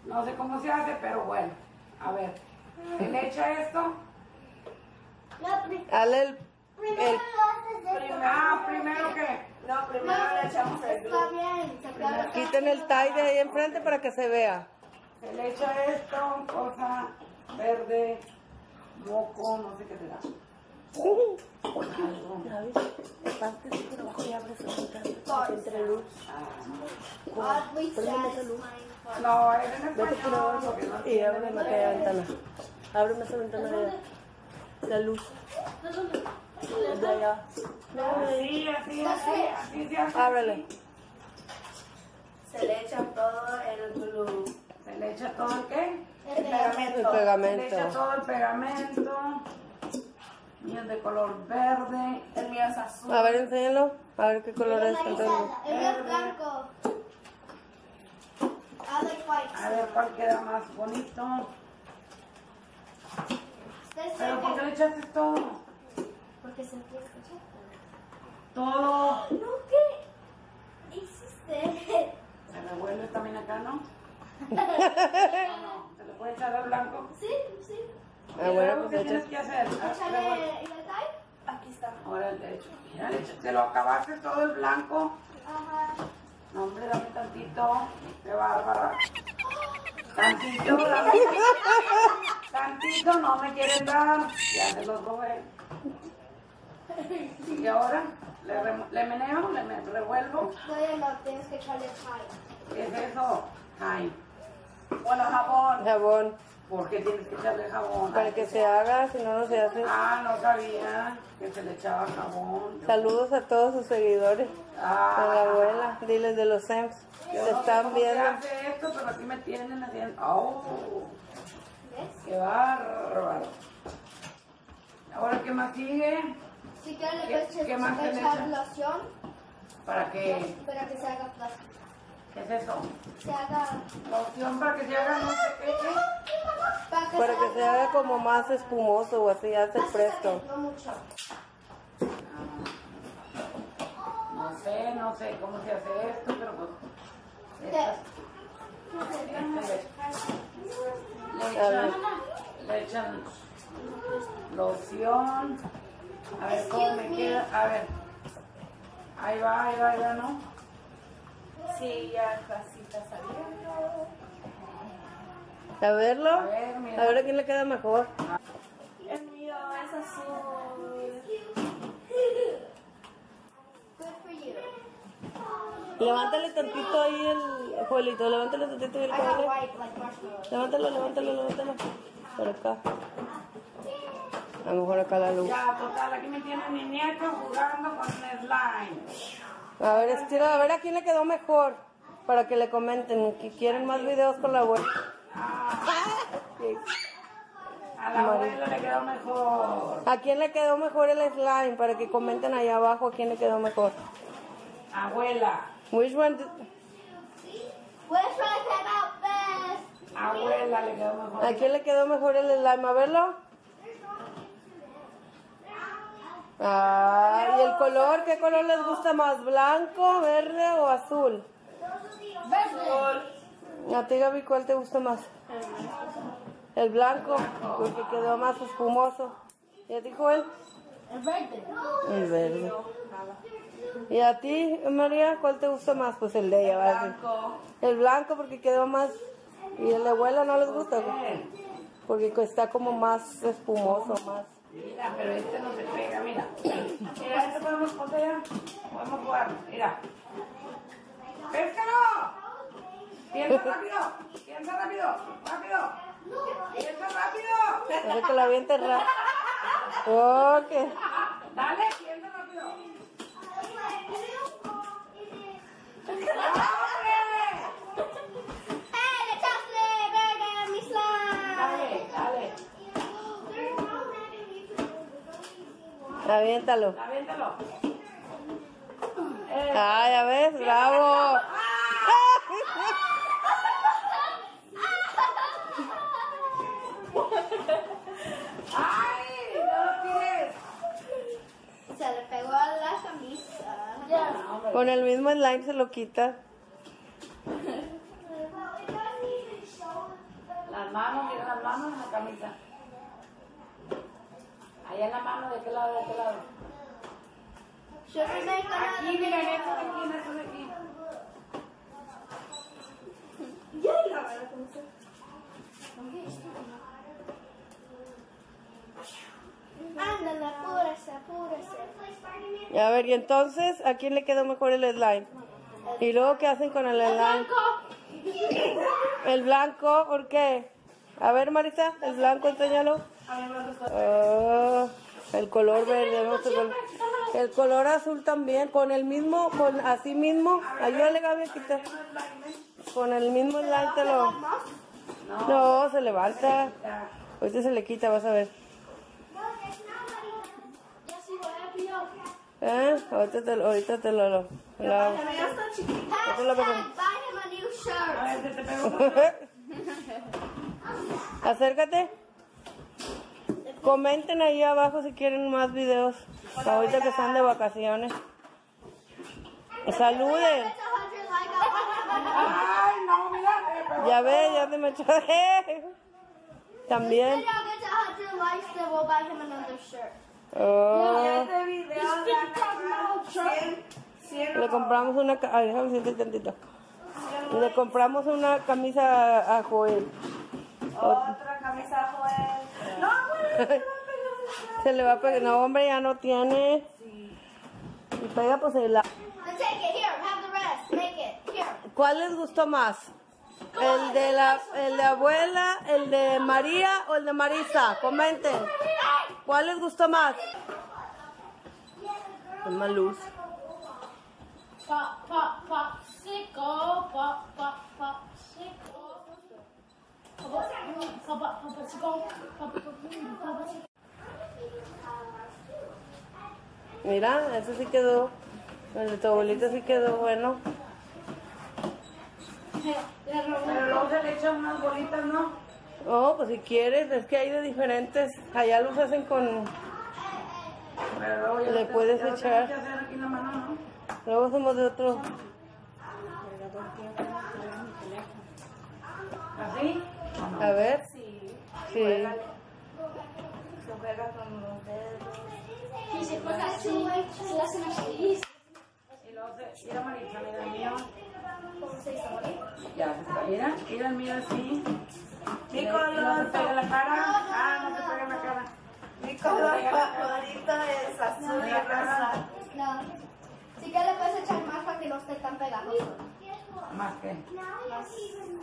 No sé cómo se hace, pero bueno. A ver, se le echa esto. Dale el... Primero que. No, primero le echamos el glue. Está bien, se puede. Quiten el tie de ahí enfrente para que se vea. Se le echa esto, cosa verde, moco, no sé qué te da. Parte por abajo y abres entre luz. Oddly satisfying. No, es en Vete por español. abajo porque no y ábreme entienden aquella inglés. ventana. Ábreme esa ventana de allá. La luz. De allá. Así se hace. Ábrele. Se le echa todo el glue. Se le echa todo el qué? El pegamento. El Se le echa pegamento. todo el pegamento. Mío es de color verde. El mío es azul. A ver, enséñalo. A ver qué color es. Entonces. El mío es blanco. I like white. A ver cuál queda más bonito. Pero ¿por qué le echaste todo? Porque se empieza a echar. Todo. No, ¿qué hiciste? Se revuelve también acá, ¿no? No, ¿se le puede echar al blanco? Sí, sí. Ah, ¿Y bueno, luego pues qué tienes echa. que hacer? Échale el tie. Aquí está. Ahora le echo. Mira, te lo acabaste todo el blanco. Ajá. No, hombre, dame tantito. Qué bárbara. Tantito, dame. Tantito, no me quieren dar. Ya se los robé. Y ahora le meneo, revuelvo. Todavía no, tienes que echarle tie. ¿Qué es eso? Ay, Bueno, jabón. Jabón. ¿por qué tienes que echarle jabón? Para que se haga, si no, no se hace. Ah, no sabía que se le echaba jabón. Saludos a todos sus seguidores. A la abuela. Diles de los SEMS. Yo Se no sé están cómo viendo. se hace esto, pero aquí me tienen haciendo. ¡Oh! ¿Ves? ¡Qué bárbaro! Ahora, ¿qué más sigue? Si quieres le ¿Qué puedes más se le echar echa? loción ¿Para qué? para que se haga plástico. ¿Qué es eso? Se haga Loción para que se haga no sé qué. Para que se haga como más espumoso o así, hace así presto. no mucho. No sé cómo se hace esto, pero pues. Le echan loción. A ver cómo me queda. A ver. Ahí va, ¿no? Sí, ya casi está saliendo. A verlo. A ver, mira. A ver a quién le queda mejor. El mío es azul. Good for you. Levántale tantito ahí el juelito, levántale tantito ahí el I got juelito. white like marshmallow. Levántalo. Por acá. A lo mejor acá la luz. Ya, total, aquí me tienen mi nieto jugando con el slime. A ver, estira, a ver a quién le quedó mejor. Para que le comenten que quieren más videos con la abuela. A la abuela le quedó mejor. ¿A quién le quedó mejor el slime? Para que comenten ahí abajo a quién le quedó mejor. Abuela. Which one did- Which one came out best? Abuela le quedó mejor. ¿A quién le quedó mejor el slime? A verlo. Ah, ¿y el color? ¿Qué color les gusta más? ¿Blanco, verde o azul? A ti, Gaby, ¿cuál te gusta más? El blanco, porque quedó más espumoso. ¿Y a ti, Joel? El verde. El verde. ¿Y a ti, María, cuál te gusta más? Pues el de ella, va a decir. Blanco. El blanco porque quedó más... ¿Y el de abuela no les gusta? Porque está como más espumoso, más... Mira, pero este no se pega, mira. Mira, este podemos poner, podemos jugar, mira. ¡Péscalo! Piensa rápido, rápido. Piensa rápido. Parece que la voy a enterrar. Ok. Dale, piensa rápido. ¡Hey, le echaste verde a mi slime! Dale. Aviéntalo. Aviéntalo. Ah, ya ves, bravo. ¡Ay! ¡No lo tires! Se le pegó a la camisa. Con el mismo slime se lo quita. mano, mira las manos en la camisa. Allá en la mano, ¿de qué lado? ¿De qué lado? Should we make another Aquí, mira, en video? esto de aquí, en esto de aquí. Ándale, apúrese, apúrese. A ver, y entonces, ¿a quién le quedó mejor el slime? ¿Y luego qué hacen con el slime? El blanco, ¿por qué? A ver, Marisa, el blanco, enséñalo. Ah, el color verde, no sé el color azul también, con el mismo, con así mismo. Ayúdale, Gaby, a quitar. Con el mismo slime te lo... No, se levanta. Ahorita se le quita, vas a ver. Ahorita te lo Hashtag buy him a new shirt. A ver, se te pegó. Acércate. Comenten ahí abajo si quieren más videos. Ahorita que están de vacaciones. Saluden. Ay, no, mira, me pegó. Ya ves, ya te me echó. También. Video gets 100 likes, then we'll buy him another shirt. Oh, Este video gana 100. le compramos una... Ay, déjame sentir tantito. Le compramos una camisa a Joel. Otra camisa, Joel. No, güey. Se le va a pegar. No, hombre, ya no tiene. Y pega, pues el... Then take it. Here, have the rest. Make it. Here. ¿Cuál les gustó más? ¿El de abuela, el de María o el de Marisa? Comenten. ¿Cuál les gustó más? Es más luz. Mira, ese sí quedó. El de tu abuelita sí quedó bueno. Pero luego se le echan unas bolitas, ¿no? Oh, pues si quieres, es que hay de diferentes. Allá los hacen con... Pero luego ya Le lo puedes ya lo echar. tengo que hacer aquí en la mano, ¿no? Luego hacemos de otro. ¿Así? A ver. Sí. Sí. Se juega con los dedos. Y se juega así, se le hacen así. Y luego se... Mira, Marisa, mira el mío. ¿Cómo se dice, Mari? Ya, mira el mío así. Y no se pega en la cara. Ah, no se pega en la cara. Mi color favorito es azul y rosa. No. Sí que le puedes echar más para que no esté tan pegajoso. Más que... Más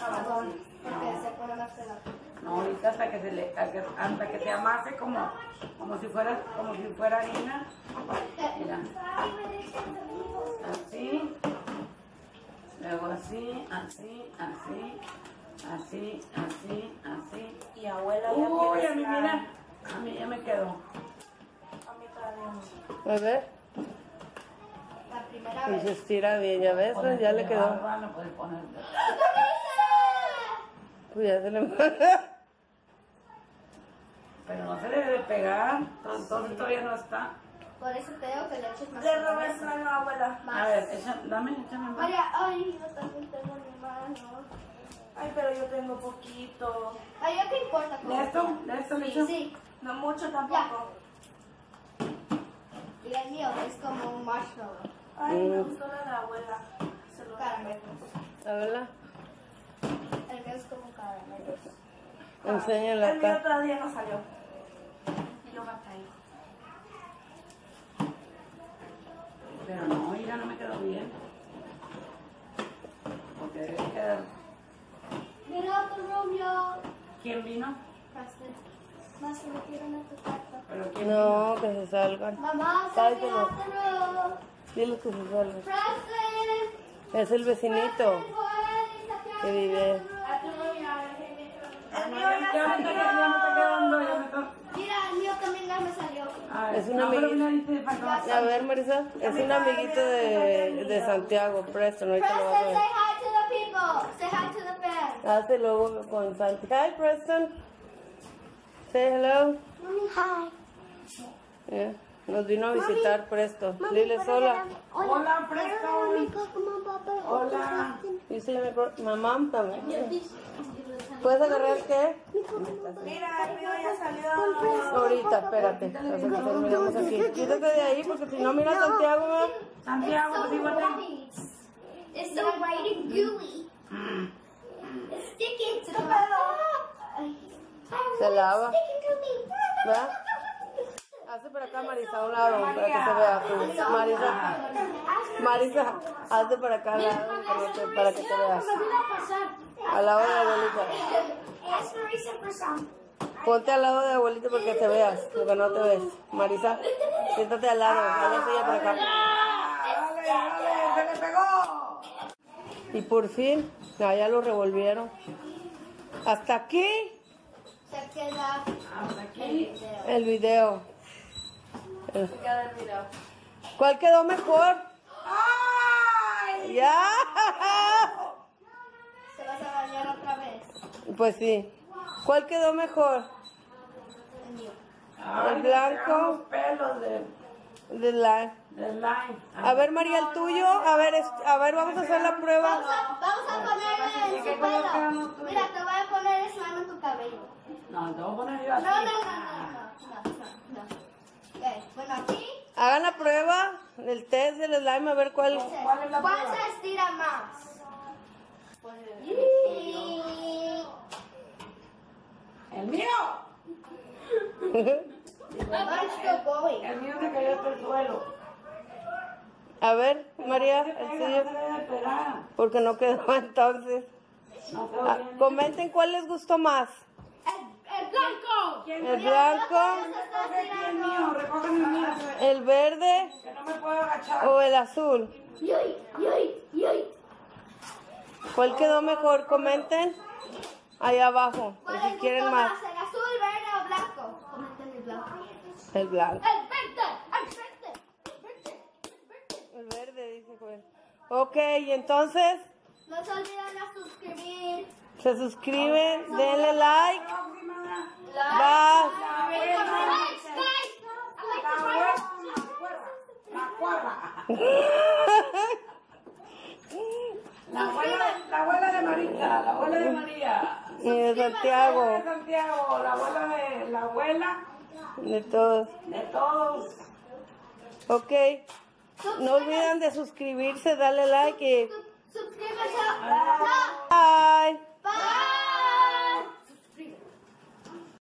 jabón, porque se pone más pegajoso. No, ahorita hasta que hasta que se amase como si fuera harina. Mira. Así. Luego así, así, así, así, así, así. Y abuela ya Uy, quiere a mí estar. mira, a mí ya me quedó. A mí todavía no. A ver. La primera Y vez. se estira bien, ya ves, pues ya le quedó. Barba, no puedes poner. Pues ya se le... Pero no se debe de pegar, entonces todavía no está. Por eso te digo que le eches más. Le robé su mano a abuela. A ver, échame más. María, ay, yo también tengo mi mano. Ay, pero yo tengo poquito. Ay, ¿ya qué importa? ¿De esto le Sí, echo? sí. No mucho tampoco. Y el mío es como un marshmallow. Ay, me gustó la de abuela. Se lo Caramelos. A verla. El mío es como caramelos. Enséñala El mío acá. todavía no salió. Yo batallé. Pero no, mira, no me quedó bien. Porque debe quedar. Get out the room, y'all. ¿Quién vino? Preston. Más se metieron a tu cuarto. ¿Pero quién No, que se salgan. Mamá, Cállate, get out the room. Diles que se salgan. Preston. Es el vecinito que vive. El mío Ya me está quedando, ya me está... Mira, el mío también ya me salió. A ver, Es un no, pero amiguito. mira, dice, faltaba. A ver, Marisa, es un amiguito de Santiago, Preston, ahorita lo vas a Preston, ver. say hi to the people. Say hi to the fans. Hace luego con Santi. Hi, Preston. Say hello. Hi. Yeah. Nos vino a visitar Preston. Dile hola. Hola, Preston. Hola. You say my mom también. ¿Puedes agarrar qué? Mira, el mío ya salió. Ahorita, espérate. Hasta que terminemos aquí. Quítate de ahí porque si no, mira Santiago. ¿No? Santiago, So digo, white. It's so white and gooey. It's sticking to the Se lava. Sticking to me. ¿Verdad? Hazte para acá, Marisa, a un lado, para que se vea tú. Marisa, hazte para acá al lado, para que te veas. Al lado de la abuelita. Ask Marisa for some. Ponte al lado de la abuelita para que te veas, porque no te ves. Marisa, siéntate al lado, hágase ella para acá. ¡Dale, se le pegó! Y por fin, ya lo revolvieron. Hasta aquí Se queda Hasta aquí. el video. Queda el video. ¿Cuál quedó mejor? ¡Ay! ¡Ya! Se vas a bañar otra vez. Pues sí. ¿Cuál quedó mejor? Ay, El blanco. los pelos Del slime. del lime. A ver, María, el tuyo. A ver, vamos a hacer la prueba. Vamos a poner en su pelo. Mira, te voy a poner slime en tu cabello. No, te voy a poner yo así. No. Ok, bueno, aquí. Hagan la prueba del test del slime a ver cuál. ¿Cuál es la ¿Cuál prueba? se estira más? El mío. I'm still going. El mío se cayó hasta el suelo. A ver, María, No el se tuyo. debe esperar. Porque no quedó entonces. No quedó Ah, bien. comenten cuál les gustó más. El blanco. El blanco, Recoge aquí el mío, recoge el mío. el verde Que no me puedo agachar. o el azul. Yoy. ¿Cuál quedó mejor? Comenten ahí abajo. ¿Cuál Si les quieren gustó más. más? ¿El azul, verde o blanco? Comenten el blanco. El blanco. El verde. El verde, dice Joel. Ok, y entonces No se olviden de suscribir. se suscriben, denle like. Próxima. Bye. La cuerda. La abuela de Marita, la abuela de María. Y de La Santiago, abuela de Santiago, la abuela de todos. de todos. Ok, no olviden de suscribirse, darle like y Suscríbete. bye.